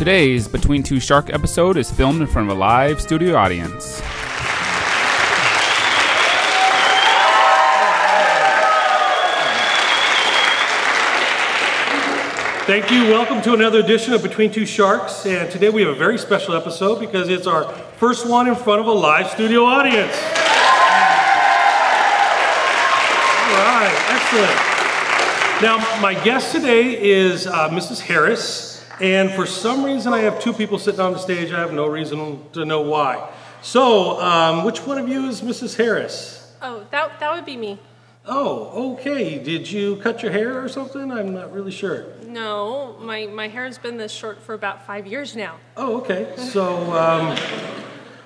Today's Between Two Shark episode is filmed in front of a live studio audience. Thank you. Welcome to another edition of Between Two Sharks. And today we have a very special episode because it's our first one in front of a live studio audience. All right, excellent. Now, my guest today is Mrs. Harris. And for some reason, I have two people sitting on the stage. I have no reason to know why. So, which one of you is Mrs. Harris? Oh, that would be me. Oh, okay. Did you cut your hair or something? I'm not really sure. No, my hair has been this short for about 5 years now. Oh, okay. So,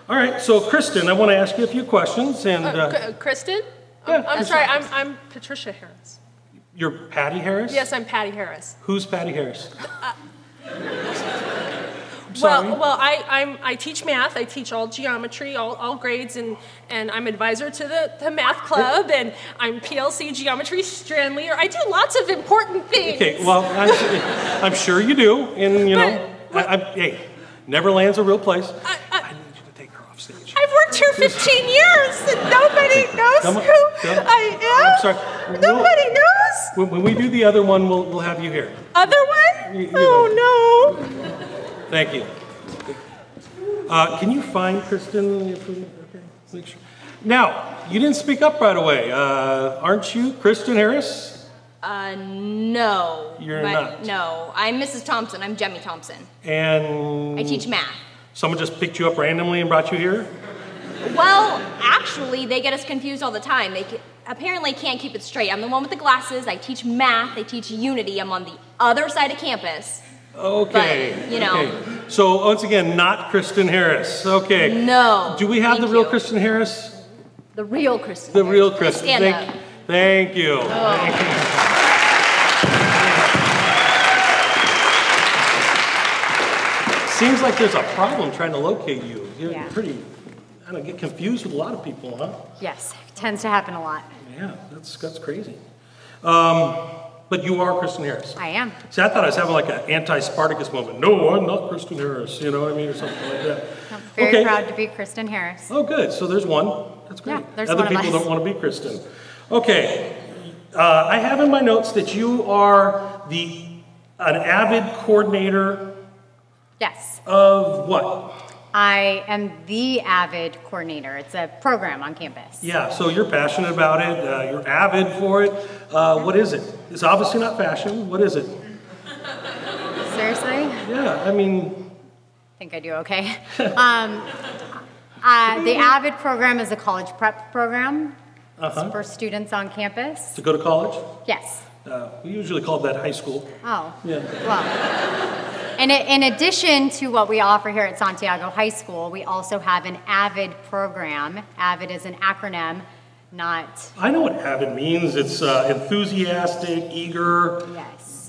all right. So, Kristen, I want to ask you a few questions. And Kristen? Yeah, I'm sorry. I'm Patricia Harris. You're Patty Harris? Yes, I'm Patty Harris. Who's Patty Harris? Sorry. Well, I teach math. I teach all geometry, all grades, and I'm advisor to the math club, and I'm PLC geometry strand leader. I do lots of important things. Okay, well, I'm sure you do, and you know, hey, Neverland's a real place. I need you to take her off stage. I've worked here 15 years, and nobody knows who I am. I'm sorry. Nobody knows. When we do the other one, we'll have you here. Other one? Oh no. Thank you. Can you find Kristen? Okay, make sure. Now, you didn't speak up right away. Aren't you Kristen Harris? No. You're not? No, I'm Mrs. Thompson. I'm Jemmy Thompson. And? I teach math. Someone just picked you up randomly and brought you here? Well, actually, they get us confused all the time. They apparently can't keep it straight. I'm the one with the glasses. I teach math. I teach Unity. I'm on the other side of campus. Okay. But, you know. Okay. So, once again, not Kristen Harris. Okay. No. Do we have the real Kristen Harris? The real Kristen The Harris. real Kristen. Stand up. Thank you. Oh. Thank you. Seems like there's a problem trying to locate you. You're pretty, I don't get confused with a lot of people, huh? Yes, it tends to happen a lot. Yeah, that's crazy. But you are Kristen Harris. I am. See, I thought I was having like an anti-Spartacus moment. No, I'm not Kristen Harris. You know what I mean? Or something like that. I'm very proud to be Kristen Harris. Oh, good. So there's one. That's great. Yeah, there's Other one of people us. don't want to be Kristen. Okay. I have in my notes that you are an AVID coordinator. Yes. Of what? I am the AVID coordinator. It's a program on campus. Yeah, so you're passionate about it. You're avid for it. What is it? It's obviously not fashion. What is it? Seriously? Yeah, I mean... I think I do okay. The AVID program is a college prep program. It's for students on campus. To go to college? Yes. We usually call that high school. Oh. Yeah. Well, in addition to what we offer here at Santiago High School, we also have an AVID program. AVID is an acronym, not... I know what AVID means. It's enthusiastic, eager,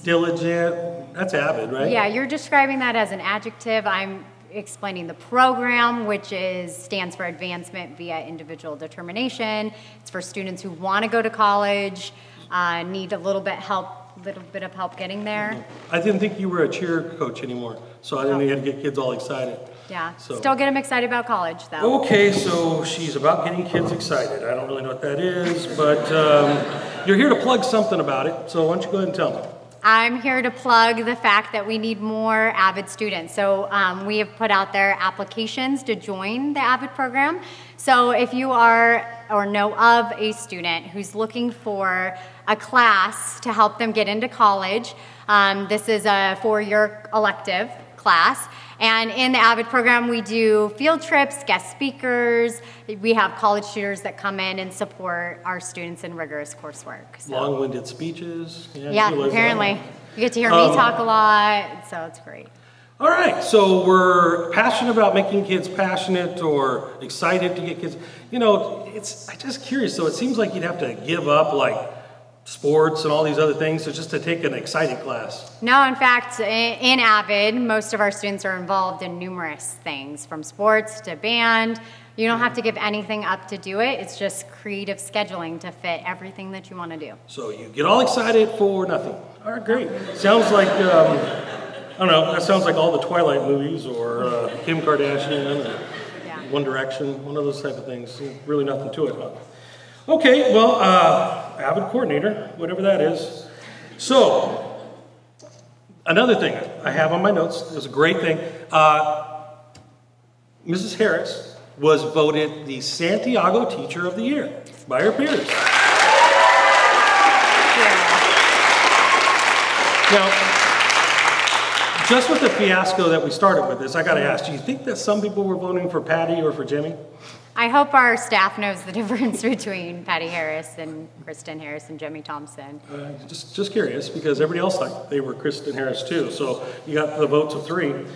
diligent. That's AVID, right? Yeah, you're describing that as an adjective. I'm explaining the program, which stands for Advancement via Individual Determination. It's for students who want to go to college, need a little bit of help getting there. I didn't think you were a cheer coach anymore, so I didn't know you had to get kids all excited. Yeah, so. Still get them excited about college, though. Okay, so she's about getting kids excited. I don't really know what that is, but you're here to plug something about it, so why don't you go ahead and tell me. I'm here to plug the fact that we need more AVID students. So we have put out their applications to join the AVID program. So if you are or know of a student who's looking for a class to help them get into college, this is a 4-year elective class. And in the AVID program, we do field trips, guest speakers. We have college tutors that come in and support our students in rigorous coursework. So. Long-winded speeches. Yeah, apparently. You get to hear me talk a lot, so it's great. All right, so we're passionate about making kids passionate or excited to get kids. You know, I'm just curious. So it seems like you'd have to give up like sports and all these other things, so just to take an exciting class. No, in fact, in AVID, most of our students are involved in numerous things, from sports to band. You don't have to give anything up to do it. It's just creative scheduling to fit everything that you want to do. So you get all excited for nothing. All right, great. Sounds like I don't know, that sounds like all the Twilight movies or Kim Kardashian or One Direction, one of those type of things. Really nothing to it, huh? Okay, well, AVID coordinator, whatever that is. So, another thing I have on my notes, it was a great thing. Mrs. Harris was voted the Santiago Teacher of the Year by her peers. Now, just with the fiasco that we started with this, I gotta ask, do you think that some people were voting for Patty or for Jimmy? I hope our staff knows the difference between Patty Harris and Kristen Harris and Jimmy Thompson. Just curious, because everybody else thought they were Kristen Harris too, so you got the votes of 3.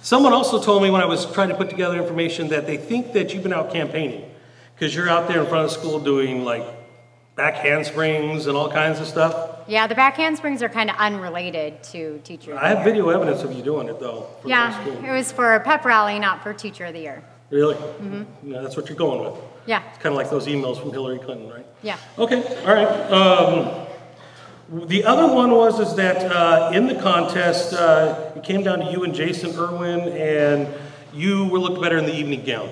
Someone also told me when I was trying to put together information that they think that you've been out campaigning, because you're out there in front of school doing like back handsprings and all kinds of stuff. Yeah, the back handsprings are kind of unrelated to Teacher of the I have Year. video evidence of you doing it though. Yeah, it was for a pep rally, not for Teacher of the Year. Really? Mm-hmm. Yeah, that's what you're going with. Yeah. It's kind of like those emails from Hillary Clinton, right? Yeah. Okay, all right. The other one was that in the contest, it came down to you and Jason Irwin, and you looked better in the evening gown.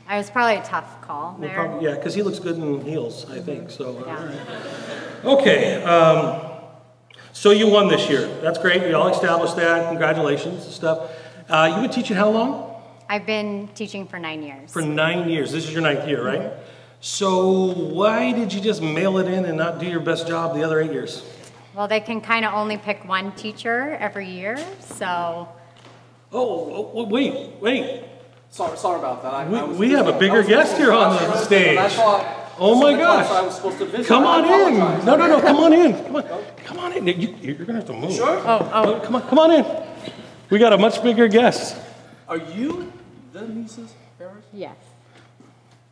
It was probably a tough call there. Well, yeah, because he looks good in heels, I think. So, Yeah. all right. Okay. So you won this year. That's great. We all established that. Congratulations and stuff. You've been teaching how long? I've been teaching for 9 years. For 9 years. This is your 9th year, right? So why did you just mail it in and not do your best job the other 8 years? Well, they can kind of only pick one teacher every year, so. Oh, wait. Sorry about that. We have a bigger guest here on the stage. Oh my gosh. I was supposed to visit. Come on in. No, come on in. Come on in. You're going to have to move. Sure? Come on in. We got a much bigger guest. Are you the Mrs. Harris? Yes.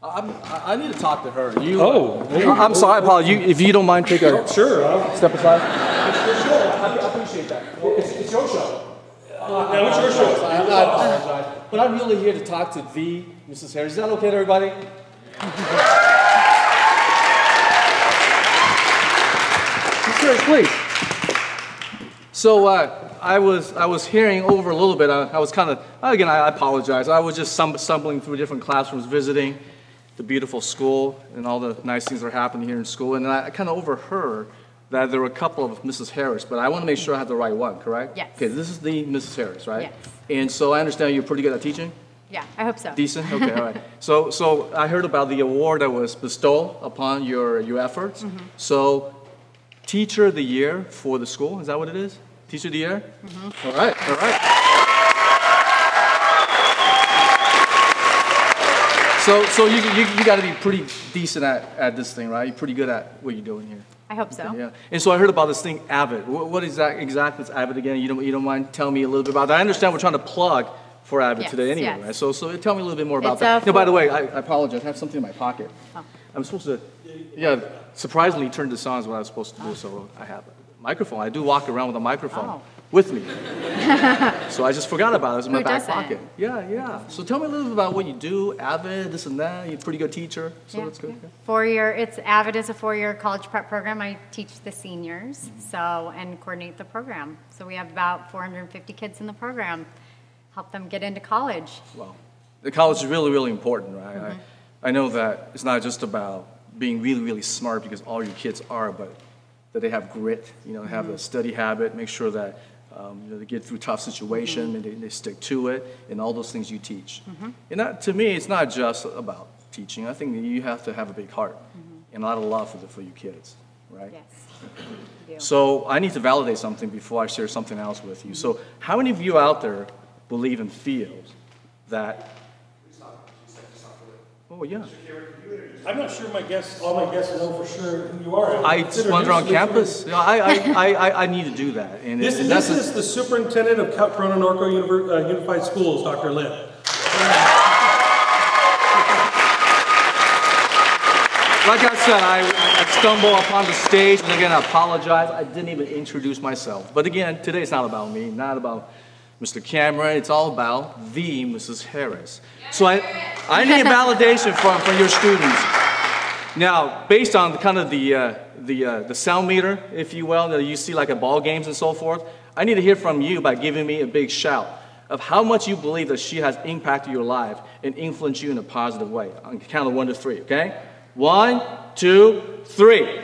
I need to talk to her. I'm sorry, Paul. If you don't mind, take a step aside. It's your show. I appreciate that. It's your show. Now it's your show. I apologize. But I'm really here to talk to the Mrs. Harris. Is that okay to everybody? Mrs. Harris, please. So I was hearing over a little bit. I was kind of, again, I apologize. I was just stumbling through different classrooms, visiting the beautiful school and all the nice things that are happening here in school. And I kind of overheard that there were a couple of Mrs. Harris, but I want to make sure I have the right one, correct? Yes. Okay, this is the Mrs. Harris, right? Yes. And so I understand you're pretty good at teaching? Yeah, I hope so. Decent? Okay, all right. So I heard about the award that was bestowed upon your efforts. Mm-hmm. So, Teacher of the Year for the school, is that what it is? Teacher of the Year? Mm-hmm. All right. So you got to be pretty decent at this thing, right? You're pretty good at what you're doing here. I hope so. Yeah. And so I heard about this thing, AVID. What is that exactly? Is AVID again? You don't mind telling me a little bit about that? I understand we're trying to plug for AVID today anyway, right? So tell me a little bit more about that. By the way, I apologize. I have something in my pocket. Oh. I'm supposed to, surprisingly turn this on is what I was supposed to do. So I have a microphone. I do walk around with a microphone with me. So I just forgot about it. It was in my back pocket. Yeah. So tell me a little bit about what you do, AVID, this and that. You're a pretty good teacher, so that's good. Yeah. AVID is a 4-year college prep program. I teach the seniors, and coordinate the program. So we have about 450 kids in the program. Help them get into college. Well, the college is really, really important, right? Mm-hmm. I know that it's not just about being really, really smart because all your kids are, but that they have grit, have a study habit, make sure that they get through tough situation and they stick to it, and all those things you teach. Mm-hmm. And that, to me, it's not just about teaching. I think that you have to have a big heart and a lot of love for your kids, right? Yes. So I need to validate something before I share something else with you. So how many of you out there believe and feel that? Oh yeah. I'm not sure all my guests know for sure who you are. I just wander on campus. I need to do that. And this is the superintendent of Corona Norco Unified Schools, Dr. Lynn. Like I said, I stumbled upon the stage, and again, I apologize. I didn't even introduce myself. But again, today it's not about me, not about Mr. Cameron. It's all about the Mrs. Harris. So I need validation from your students. Now, based on kind of the sound meter, if you will, that you see like at ball games and so forth, I need to hear from you by giving me a big shout of how much you believe that she has impacted your life and influenced you in a positive way. On the count of 1 to 3, okay? 1, 2, 3.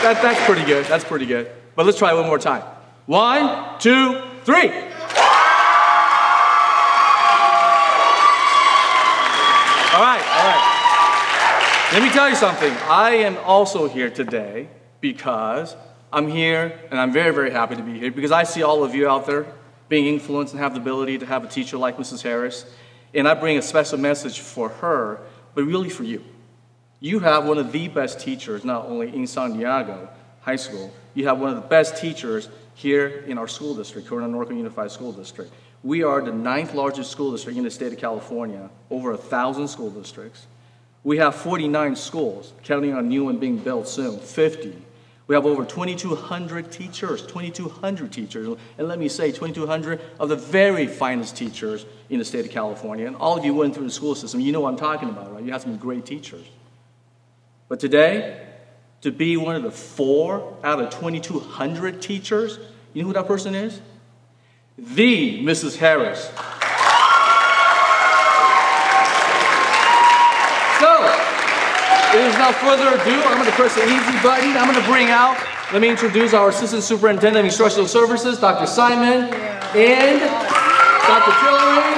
That's pretty good. That's pretty good. But let's try it one more time. 1, 2, 3. All right. Let me tell you something. I am also here today because I'm here, and I'm very, very happy to be here because I see all of you out there being influenced and have the ability to have a teacher like Mrs. Harris. And I bring a special message for her, but really for you. You have one of the best teachers, not only in Santiago High School, you have one of the best teachers here in our school district, Corona-Norco Unified School District. We are the 9th largest school district in the state of California, over 1,000 school districts. We have 49 schools, counting on new one being built soon, 50. We have over 2,200 teachers, 2,200 teachers, and let me say 2,200 of the very finest teachers in the state of California. And all of you went through the school system, you know what I'm talking about, right? You have some great teachers. But today, to be one of the 4 out of 2,200 teachers, you know who that person is? The Mrs. Harris. So, without further ado, I'm going to press the easy button. I'm going to bring out, let me introduce our Assistant Superintendent of Instructional Services, Dr. Simon, and Dr. Tillery,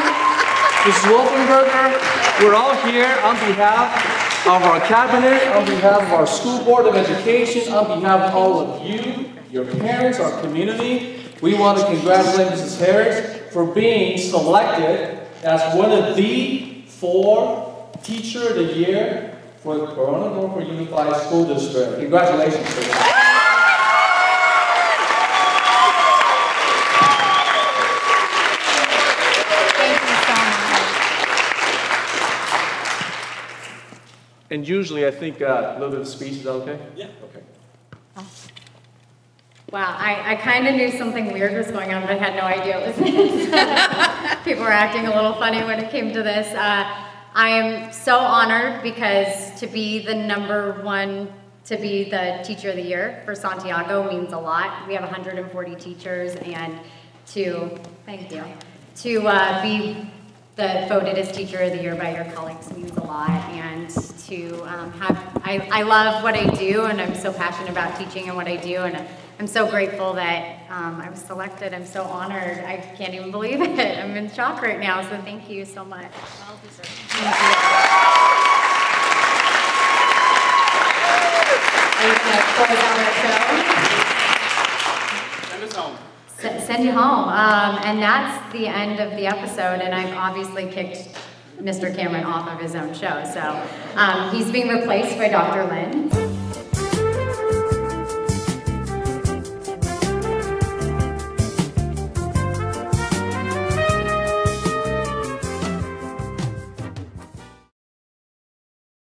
Mrs. Wolfenberger. We're all here on behalf of our cabinet, on behalf of our school board of education, on behalf of all of you, your parents, our community. We want to congratulate Mrs. Harris for being selected as one of the 4 Teacher of the Year for the Corona-Norco Unified School District. Congratulations, Chris. And usually, I think a little bit of speech, is that okay? Yeah. Okay. Oh. Wow, I kind of knew something weird was going on, but I had no idea it was this. People were acting a little funny when it came to this. I am so honored because to be the #1, to be the Teacher of the Year for Santiago means a lot. We have 140 teachers, and thank you, to be voted as Teacher of the Year by your colleagues means a lot, and to I love what I do, and I'm so passionate about teaching and what I do, and I'm so grateful that I was selected. I'm so honored. I can't even believe it. I'm in shock right now, so thank you so much. Well deserved. Thank you. Are you going to close out our show? Send us home. Send you home. And that's the end of the episode, and I've obviously kicked Mr. Cameron off of his own show. So he's being replaced by Dr. Lynn.